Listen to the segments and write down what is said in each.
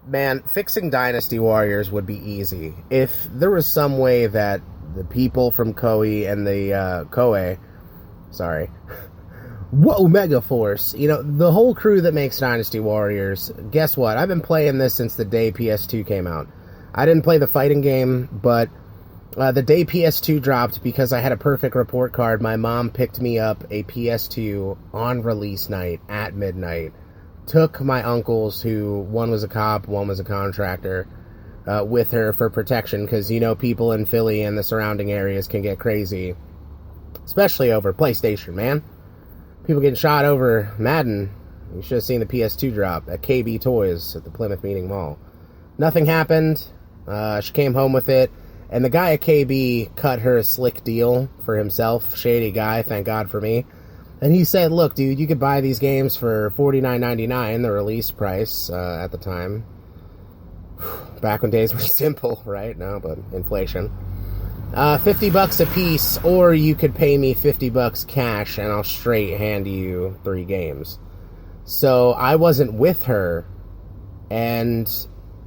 Man, fixing Dynasty Warriors would be easy. If there was some way that the people from Koei and the Koei, sorry, Omega Force, you know, the whole crew that makes Dynasty Warriors, guess what? I've been playing this since the day PS2 came out. I didn't play the fighting game, but the day PS2 dropped, because I had a perfect report card, my mom picked me up a PS2 on release night at midnight, took my uncles, who one was a cop, one was a contractor, with her for protection, because, you know, people in Philly and the surrounding areas can get crazy, especially over PlayStation, man. People getting shot over Madden. You should have seen the PS2 drop at KB Toys at the Plymouth Meeting Mall. Nothing happened. She came home with it, and the guy at KB cut her a slick deal for himself. Shady guy, thank God for me. And he said, look, dude, you could buy these games for $49.99, the release price at the time. Back when days were simple, right? No, but inflation. $50 a piece, or you could pay me $50 cash, and I'll straight hand you 3 games. So I wasn't with her, and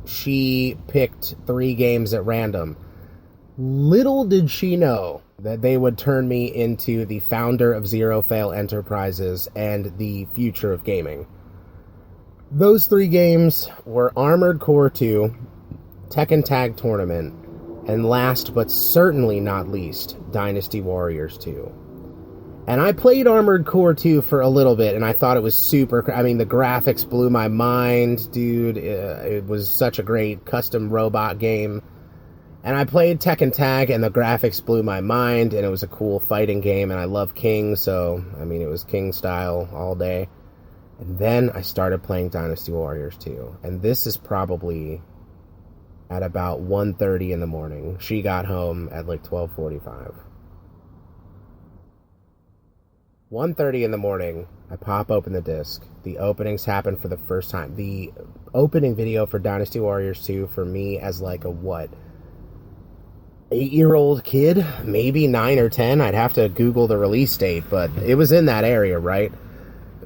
she picked 3 games at random. Little did she know that they would turn me into the founder of Zero Fail Enterprises and the future of gaming. Those 3 games were Armored Core 2, Tekken Tag Tournament, and last but certainly not least, Dynasty Warriors 2. And I played Armored Core 2 for a little bit, and I thought it was super... I mean, the graphics blew my mind, dude. It was such a great custom robot game. And I played Tekken Tag, and the graphics blew my mind, and it was a cool fighting game, and I love King, so, I mean, it was King style all day. And then I started playing Dynasty Warriors 2, and this is probably at about 1:30 in the morning. She got home at like 12:45. 1:30 in the morning, I pop open the disc. The openings happen for the first time. The opening video for Dynasty Warriors 2, for me, as like a, 8-year-old kid? Maybe 9 or 10? I'd have to Google the release date, but it was in that area, right?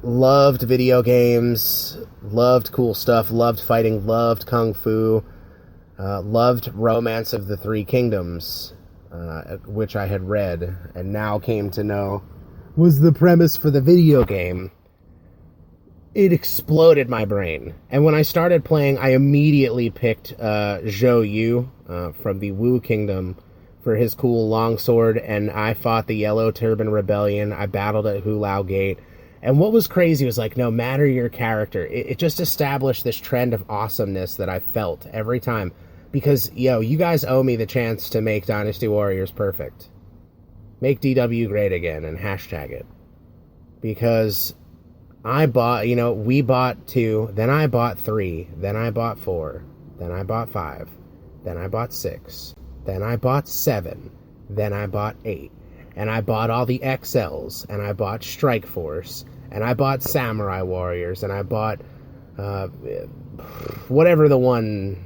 Loved video games, loved cool stuff, loved fighting, loved kung fu, loved Romance of the Three Kingdoms, which I had read, and now came to know was the premise for the video game. It exploded my brain. And when I started playing, I immediately picked Zhou Yu from the Wu Kingdom for his cool longsword, and I fought the Yellow Turban Rebellion. I battled at Hulao Gate. And what was crazy was, like, no matter your character, it just established this trend of awesomeness that I felt every time. Because, you guys owe me the chance to make Dynasty Warriors perfect. Make DW great again and hashtag it. Because I bought, we bought 2, then I bought 3, then I bought 4, then I bought 5, then I bought 6, then I bought 7, then I bought 8, and I bought all the XLs, and I bought Strike Force, and I bought Samurai Warriors, and I bought, whatever the one,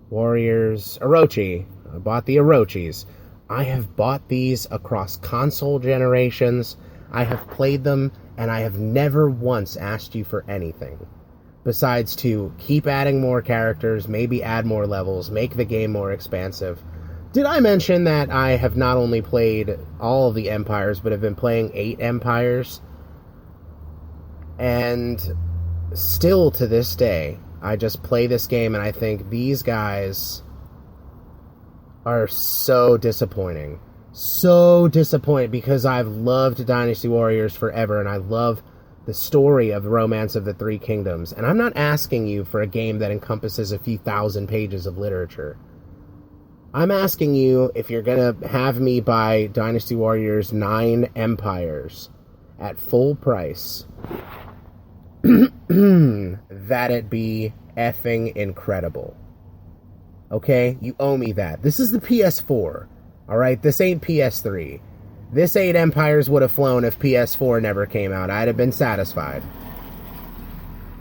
Warriors, Orochi. I bought the Orochis. I have bought these across console generations. I have played them, and I have never once asked you for anything. Besides to keep adding more characters, maybe add more levels, make the game more expansive. Did I mention that I have not only played all of the Empires, but have been playing 8 Empires? And still to this day, I just play this game and I think these guys are so disappointing. So disappointed, because I've loved Dynasty Warriors forever, and I love the story of Romance of the Three Kingdoms. And I'm not asking you for a game that encompasses a few thousand pages of literature. I'm asking you if you're going to have me buy Dynasty Warriors 9 Empires at full price, that it be effing incredible. Okay? You owe me that. This is the PS4. Alright? This ain't PS3. This 8 Empires would have flown if PS4 never came out. I'd have been satisfied.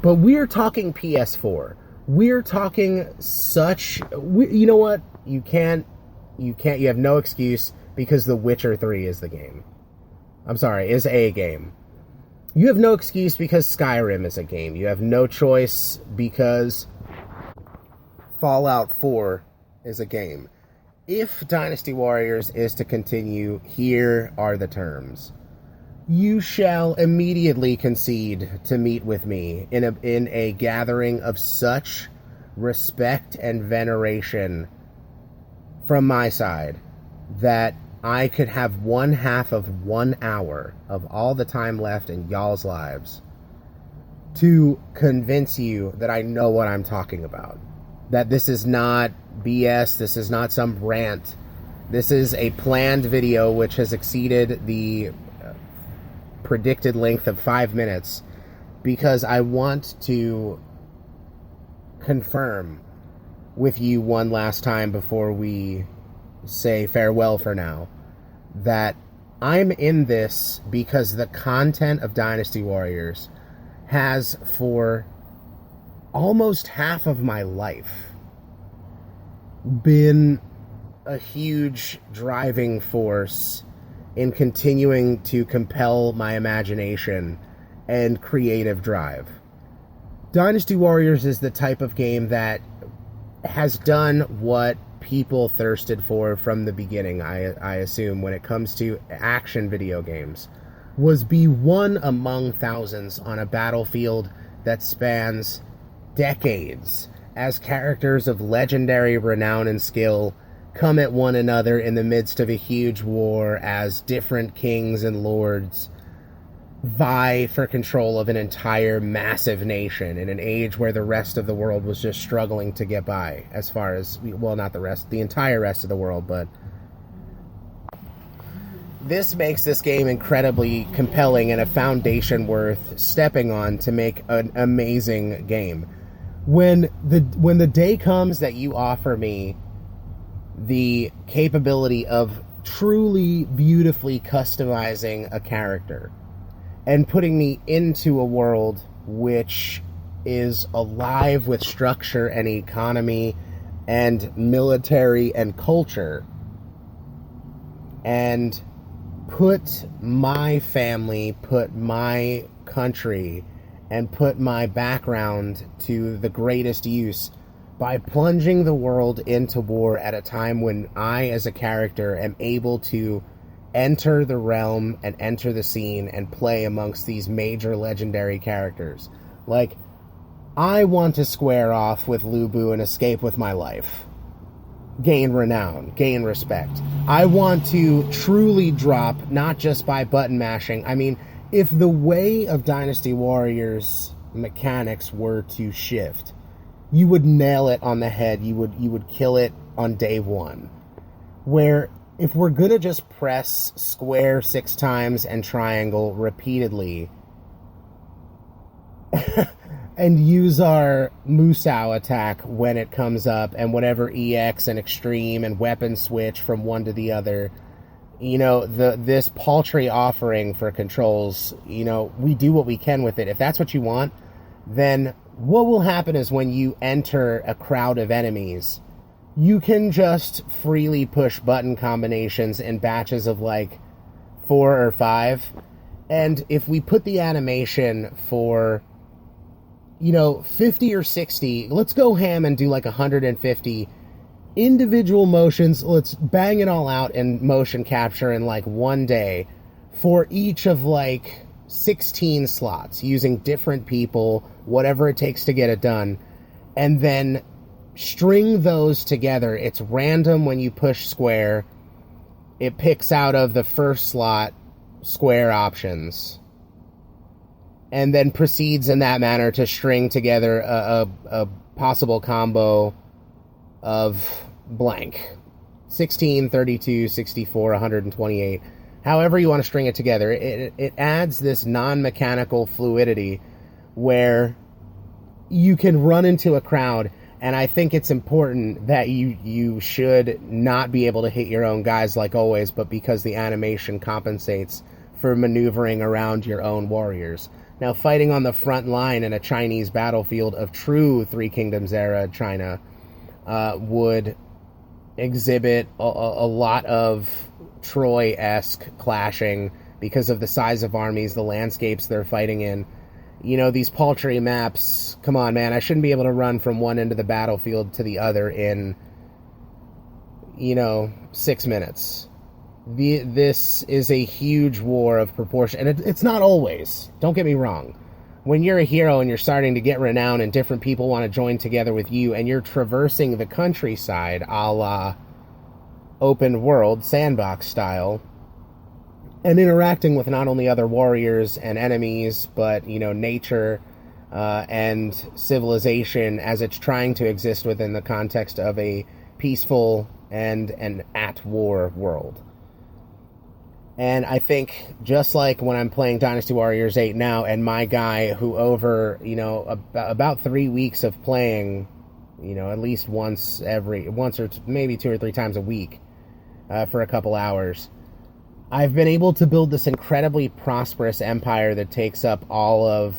But we're talking PS4. We're talking such... you know what? You have no excuse, because The Witcher 3 is the game. I'm sorry, is a game. You have no excuse because Skyrim is a game. You have no choice because Fallout 4 is a game. If Dynasty Warriors is to continue, here are the terms. You shall immediately concede to meet with me in a gathering of such respect and veneration from my side that I could have 1/2 of 1 hour of all the time left in y'all's lives to convince you that I know what I'm talking about. That this is not BS, this is not some rant. This is a planned video which has exceeded the predicted length of 5 minutes because I want to confirm with you one last time before we say farewell for now that I'm in this because the content of Dynasty Warriors has for almost half of my life been a huge driving force in continuing to compel my imagination and creative drive. Dynasty Warriors is the type of game that has done what people thirsted for from the beginning, I assume, when it comes to action video games, was be one among thousands on a battlefield that spans decades, as characters of legendary renown and skill come at one another in the midst of a huge war as different kings and lords vie for control of an entire massive nation in an age where the rest of the world was just struggling to get by, as far as, well, not the rest, the entire rest of the world, but this makes this game incredibly compelling and a foundation worth stepping on to make an amazing game. When the day comes that you offer me the capability of truly beautifully customizing a character and putting me into a world which is alive with structure and economy and military and culture, and put my family, put my country, and put my background to the greatest use by plunging the world into war at a time when I, as a character, am able to enter the realm and enter the scene and play amongst these major legendary characters. Like, I want to square off with Lu Bu and escape with my life. Gain renown, gain respect. I want to truly drop, not just by button mashing. I mean, if the way of Dynasty Warriors mechanics were to shift, you would nail it on the head. You would kill it on day one. Where if we're gonna just press square 6 times and triangle repeatedly and use our Musou attack when it comes up and whatever EX and extreme and weapon switch from one to the other, you know, this paltry offering for controls, you know, we do what we can with it. If that's what you want, then what will happen is when you enter a crowd of enemies, you can just freely push button combinations in batches of like 4 or 5. And if we put the animation for, you know, 50 or 60, let's go ham and do like 150 individual motions. Let's bang it all out in motion capture in like one day for each of like 16 slots using different people, whatever it takes to get it done, and then string those together. It's random when you push square. It picks out of the first slot square options and then proceeds in that manner to string together a possible combo of blank. 16, 32, 64, 128. However you want to string it together. It adds this non-mechanical fluidity where you can run into a crowd, and I think it's important that you should not be able to hit your own guys like always, but because the animation compensates for maneuvering around your own warriors. Now, fighting on the front line in a Chinese battlefield of true Three Kingdoms era China would exhibit a lot of Troy-esque clashing because of the size of armies, the landscapes they're fighting in. these paltry maps. Come on, man. I shouldn't be able to run from one end of the battlefield to the other in, 6 minutes. This is a huge war of proportion. And it's not always. Don't get me wrong. When you're a hero and you're starting to get renowned and different people want to join together with you and you're traversing the countryside a la open world, sandbox style, and interacting with not only other warriors and enemies, but, nature and civilization as it's trying to exist within the context of a peaceful and an at-war world. And I think, just like when I'm playing Dynasty Warriors 8 now, and my guy who over, about 3 weeks of playing, at least once or maybe 2 or 3 times a week for a couple hours, I've been able to build this incredibly prosperous empire that takes up all of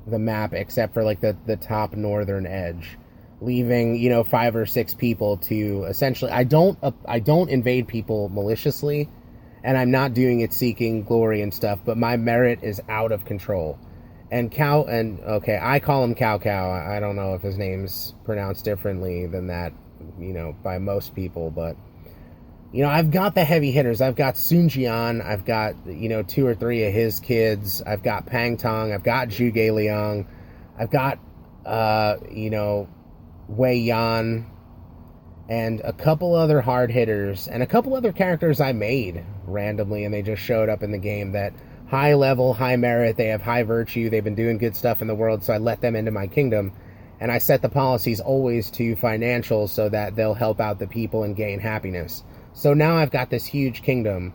the map except for like the top northern edge, leaving 5 or 6 people to essentially. I don't invade people maliciously, and I'm not doing it seeking glory and stuff, but my merit is out of control. And I call him Cow. I don't know if his name's pronounced differently than that, by most people, but. I've got the heavy hitters. I've got Sun Jian. I've got, 2 or 3 of his kids. I've got Pang Tong. I've got Zhuge Liang. I've got, Wei Yan. And a couple other hard hitters. And a couple other characters I made randomly. And they just showed up in the game that high level, high merit. They have high virtue. They've been doing good stuff in the world. So I let them into my kingdom. And I set the policies always to financial so that they'll help out the people and gain happiness. So now I've got this huge kingdom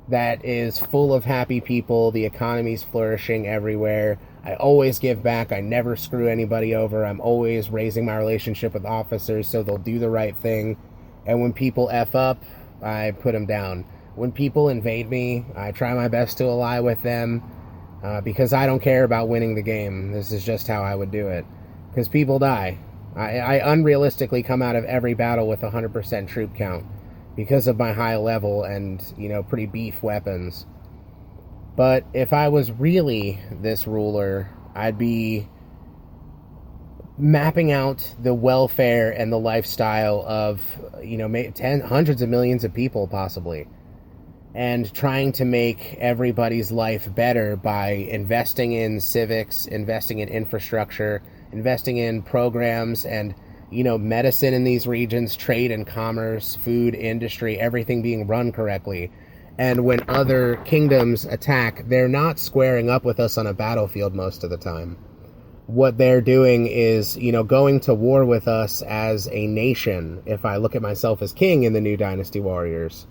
that is full of happy people. The economy's flourishing everywhere. I always give back. I never screw anybody over. I'm always raising my relationship with officers so they'll do the right thing. And when people F up, I put them down. When people invade me, I try my best to ally with them because I don't care about winning the game. This is just how I would do it. Because people die. I unrealistically come out of every battle with 100% troop count. Because of my high level and, pretty beef weapons. But if I was really this ruler, I'd be mapping out the welfare and the lifestyle of, hundreds of millions of people, possibly. And trying to make everybody's life better by investing in civics, investing in infrastructure, investing in programs and medicine in these regions, trade and commerce, food industry, everything being run correctly. And when other kingdoms attack, they're not squaring up with us on a battlefield most of the time. What they're doing is, going to war with us as a nation. If I look at myself as king in the new Dynasty Warriors,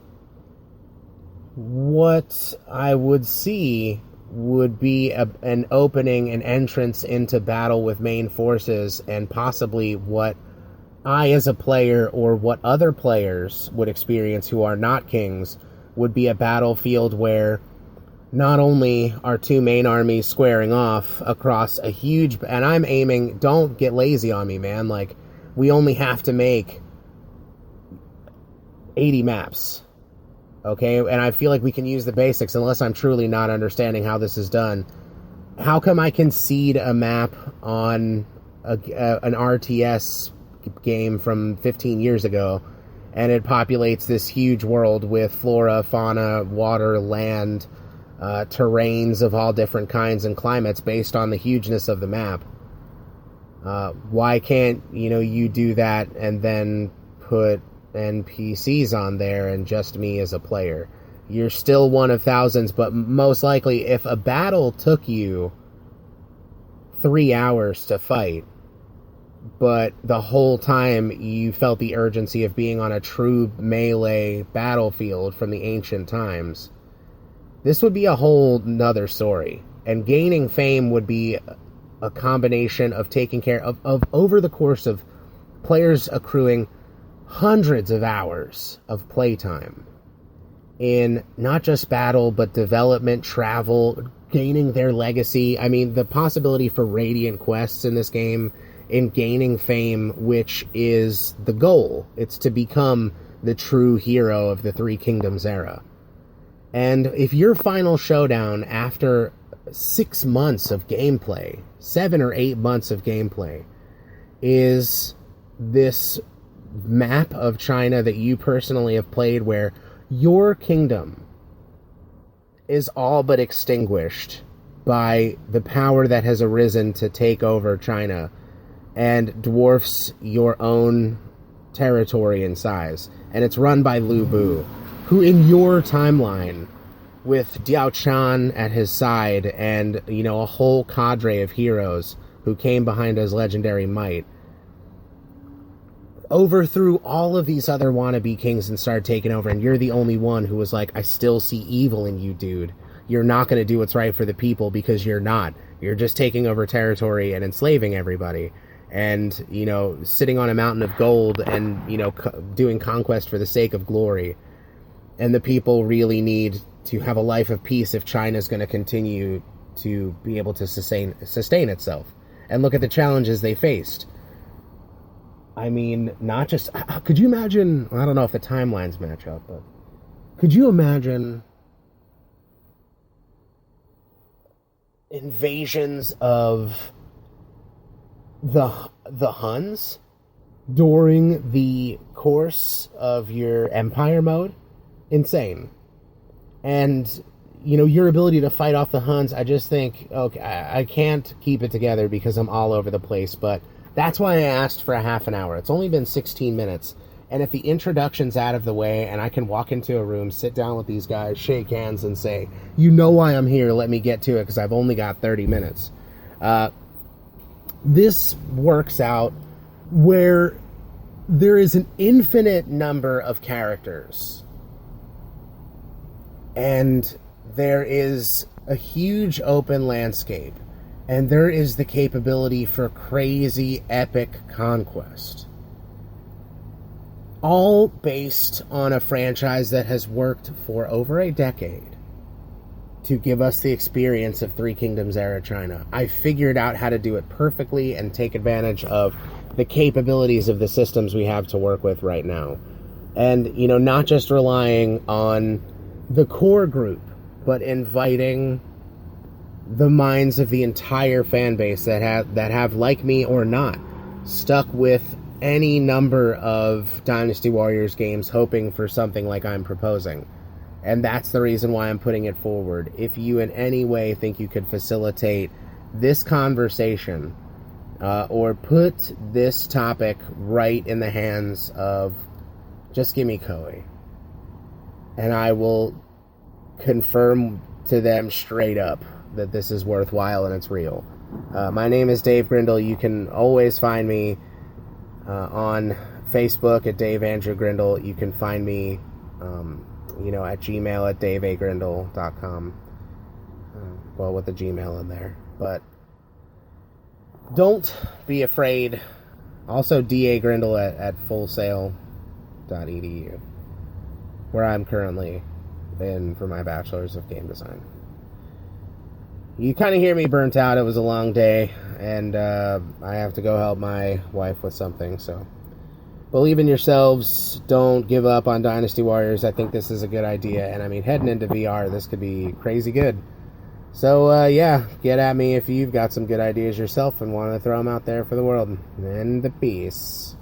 what I would see would be an opening, an entrance into battle with main forces, and possibly what I as a player or what other players would experience who are not kings would be a battlefield where not only are 2 main armies squaring off across a huge, and I'm aiming, don't get lazy on me, man, like we only have to make 80 maps, okay, and I feel like we can use the basics unless I'm truly not understanding how this is done. How come I can seed a map on an RTS game from 15 years ago, and it populates this huge world with flora, fauna, water, land, terrains of all different kinds and climates based on the hugeness of the map? Why can't, you do that and then put NPCs on there and just me as a player? You're still one of thousands, but most likely if a battle took you 3 hours to fight, but the whole time you felt the urgency of being on a true melee battlefield from the ancient times, this would be a whole nother story. And gaining fame would be a combination of taking care of over the course of players accruing hundreds of hours of playtime in not just battle, but development, travel, gaining their legacy. I mean, the possibility for radiant quests in this game, in gaining fame, which is the goal. It's to become the true hero of the Three Kingdoms era. And if your final showdown after 6 months of gameplay, 7 or 8 months of gameplay, is this map of China that you personally have played where your kingdom is all but extinguished by the power that has arisen to take over China and dwarfs your own territory in size. And it's run by Lu Bu, who in your timeline, with Diao Chan at his side and, you know, a whole cadre of heroes who came behind his legendary might, overthrew all of these other wannabe kings and started taking over, and you're the only one who was like, I still see evil in you, dude. You're not going to do what's right for the people because you're not. You're just taking over territory and enslaving everybody. And, you know, sitting on a mountain of gold and, you know, doing conquest for the sake of glory. And the people really need to have a life of peace if China's going to continue to be able to sustain itself. And look at the challenges they faced. I mean, not just... Could you imagine... I don't know if the timelines match up, but... Could you imagine invasions of the Huns during the course of your Empire mode? Insane. And, you know, your ability to fight off the Huns, I just think, okay, I can't keep it together because I'm all over the place, but that's why I asked for a half an hour. It's only been 16 minutes, and if the introduction's out of the way and I can walk into a room, sit down with these guys, shake hands, and say, you know why I'm here, let me get to it, because I've only got 30 minutes. This works out where there is an infinite number of characters, and there is a huge open landscape, and there is the capability for crazy epic conquest. All based on a franchise that has worked for over a decade to give us the experience of Three Kingdoms era China. I figured out how to do it perfectly and take advantage of the capabilities of the systems we have to work with right now. And, you know, not just relying on the core group, but inviting the minds of the entire fan base that have, like me or not, stuck with any number of Dynasty Warriors games hoping for something like I'm proposing. And that's the reason why I'm putting it forward. If you in any way think you could facilitate this conversation or put this topic right in the hands of just give me Koei, and I will confirm to them straight up that this is worthwhile and it's real. My name is Dave Grindle. You can always find me on Facebook at Dave Andrew Grindle. You can find me at Gmail at daveagrindle.com. Well, with the Gmail in there. But don't be afraid. Also, dagrindle at fullsail.edu, where I'm currently in for my Bachelor's of Game Design. You kind of hear me burnt out. It was a long day, and I have to go help my wife with something, so believe in yourselves. Don't give up on Dynasty Warriors. I think this is a good idea, and I mean, heading into VR, this could be crazy good. So, get at me if you've got some good ideas yourself and want to throw them out there for the world. And the peace.